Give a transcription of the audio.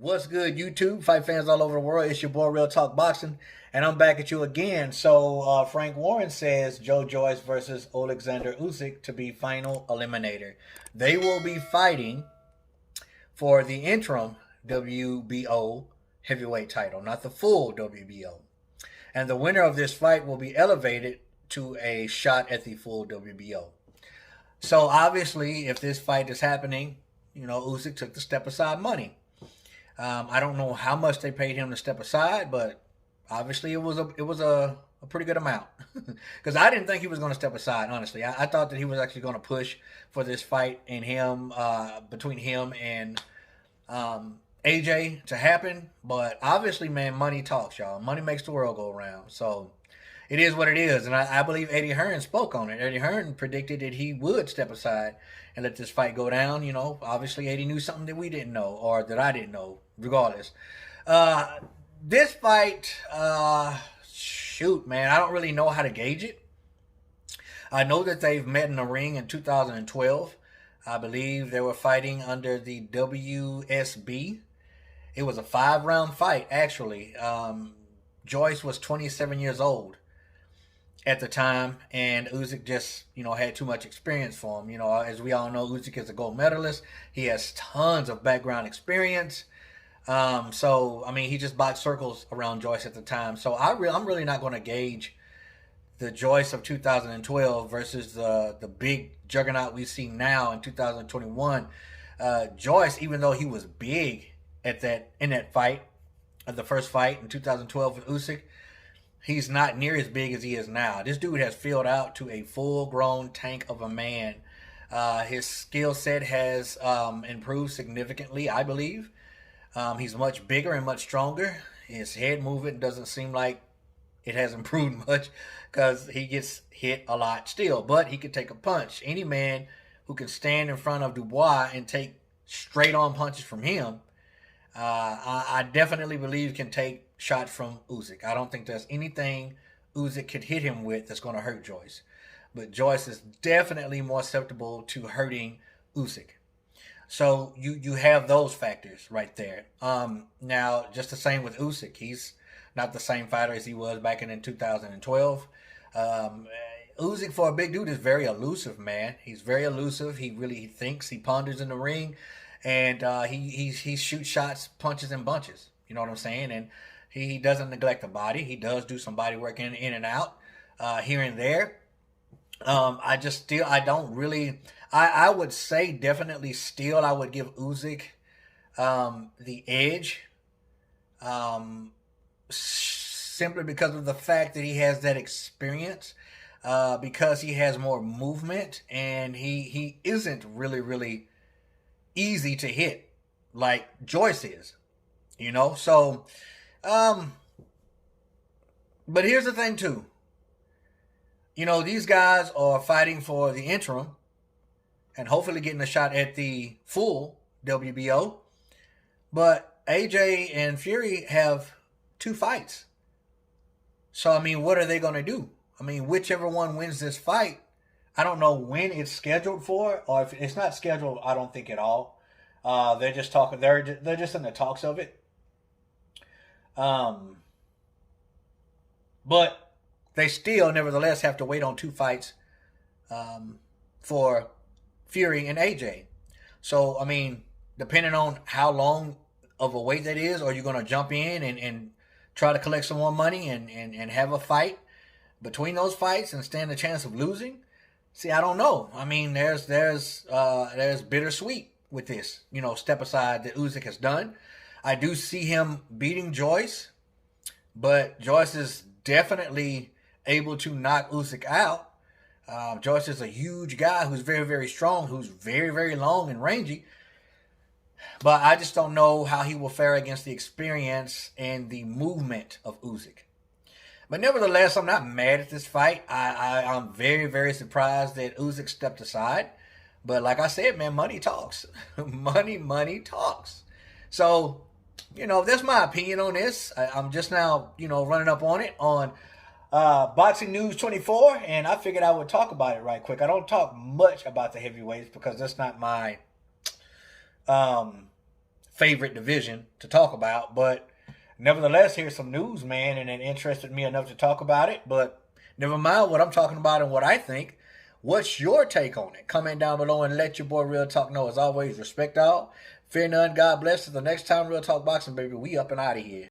What's good, YouTube? Fight fans all over the world. It's your boy, Real Talk Boxing, and I'm back at you again. So, Frank Warren says Joyce versus Alexander Usyk to be final eliminator. They will be fighting for the interim WBO heavyweight title, not the full WBO. And the winner of this fight will be elevated to a shot at the full WBO. So, obviously, if this fight is happening, Usyk took the step aside money. I don't know how much they paid him to step aside, but obviously it was a pretty good amount. Because I didn't think he was going to step aside. Honestly, I thought that he was actually going to push for this fight in him between him and AJ to happen. But obviously, man, money talks, y'all. Money makes the world go around. So it is what it is, and I believe Eddie Hearn spoke on it. Eddie Hearn predicted that he would step aside and let this fight go down. Obviously Eddie knew something that we didn't know, or that I didn't know, regardless. This fight, shoot, man, I don't really know how to gauge it. I know that they've met in the ring in 2012. I believe they were fighting under the WSB. It was a 5-round fight, actually. Joyce was 27 years old at the time, and Usyk just, had too much experience for him. As we all know, Usyk is a gold medalist. He has tons of background experience. So, I mean, he just boxed circles around Joyce at the time. So I'm really not going to gauge the Joyce of 2012 versus the big juggernaut we see now in 2021. Joyce, even though he was big in that fight, the first fight in 2012 with Usyk, he's not near as big as he is now. This dude has filled out to a full-grown tank of a man. His skill set has improved significantly, I believe. He's much bigger and much stronger. His head movement doesn't seem like it has improved much because he gets hit a lot still. But he can take a punch. Any man who can stand in front of Dubois and take straight-on punches from him, I definitely believe can take shots from Usyk. I don't think there's anything Usyk could hit him with that's going to hurt Joyce. But Joyce is definitely more susceptible to hurting Usyk. So you have those factors right there. Now, just the same with Usyk. He's not the same fighter as he was back in 2012. Usyk, for a big dude, is very elusive, man. He's very elusive. He really thinks. He ponders in the ring. And he shoots shots, punches, and bunches. You know what I'm saying? And he doesn't neglect the body. He does do some body work in and out here and there. I would say definitely still I would give Usyk the edge. Simply because of the fact that he has that experience. Because he has more movement. And he isn't really easy to hit like Joyce is, so but here's the thing too, these guys are fighting for the interim and hopefully getting a shot at the full WBO, but AJ and Fury have 2 fights. So I mean, what are they going to do? I mean, whichever one wins this fight, I don't know when it's scheduled for, or if it's not scheduled, I don't think at all. They're just talking. They're just in the talks of it. But they still, nevertheless, have to wait on 2 fights for Fury and AJ. So I mean, depending on how long of a wait that is, are you going to jump in and try to collect some more money and have a fight between those fights and stand a chance of losing? See, I don't know. I mean, there's bittersweet with this, step aside that Usyk has done. I do see him beating Joyce, but Joyce is definitely able to knock Usyk out. Joyce is a huge guy who's very, very strong, who's very, very long and rangy. But I just don't know how he will fare against the experience and the movement of Usyk. But nevertheless, I'm not mad at this fight. I'm very, very surprised that Usyk stepped aside. But like I said, man, money talks. money talks. So, that's my opinion on this. I'm just now, running up on it on Boxing News 24. And I figured I would talk about it right quick. I don't talk much about the heavyweights because that's not my favorite division to talk about. But nevertheless, here's some news, man, and it interested me enough to talk about it. But never mind what I'm talking about and what I think. What's your take on it? Comment down below and let your boy Real Talk know. As always, respect all. Fear none. God bless. Till the next time, Real Talk Boxing, baby. We up and out of here.